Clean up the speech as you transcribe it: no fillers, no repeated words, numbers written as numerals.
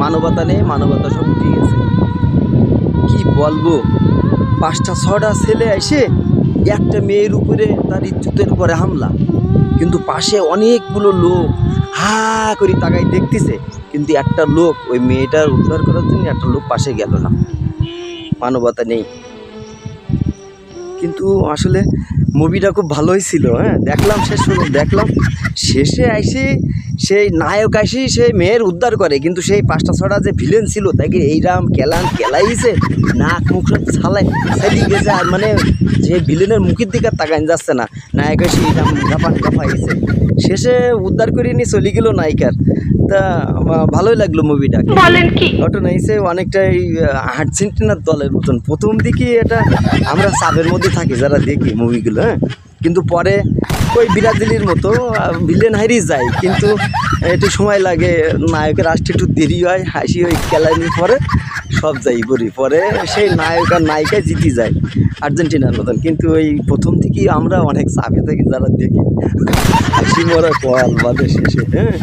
মানবতা নেই, মানবতা সব উঠে গেছে। কি বলবো, 5টা 6টা ছেলে এসে একটা মেয়ের উপরে তার ইজ্জতের উপরে হামলা, কিন্তু পাশে অনেকগুলো লোক হা করে তাকাই দেখতেছে, কিন্তু একটা লোক ওই মেয়েটার উদ্ধার করার জন্য একটা লোক পাশে গেল না। মানবতা নেই। কিন্তু আসলে মুভিটা খুব ভালোই ছিল। হ্যাঁ, দেখলাম শেষে আইসে সেই নায়ক আসি সেই মেয়ের উদ্ধার করে, কিন্তু সেই 5টা 6টা যে ভিলেন ছিল তাকে এইরাম কেলাইছে, নাক মুখ সব ছালিয়ে গেছে। আর মানে যে ভিলেনের মুখের দিকে তাকান যাচ্ছে না, নায়ক এসে এইরাম গাফাইছে। শেষে উদ্ধার করে নিয়ে চলে গেল নায়িকার। তা ভালোই লাগলো মুভিটা। ঘটনা হিসেবে অনেকটাই আর্জেন্টিনার দলের মতন প্রথম দিকে। এটা আমরা চাপের মধ্যে থাকি যারা দেখি মুভিগুলো। হ্যাঁ, কিন্তু পরে ওই ব্রাজিলের মতো ভিলেন হারিয়ে যায়, কিন্তু একটু সময় লাগে, নায়কের আসতে একটু দেরি হয়, হাসি ওই খেলানির পরে সব যাই বলি, পরে সেই নায়ক আর নায়িকায় জিতে যায় আর্জেন্টিনার মতন। কিন্তু ওই প্রথম থেকেই আমরা অনেক চাপে থাকি যারা দেখি, হাসি মরা কল বাদে শেষে। হ্যাঁ।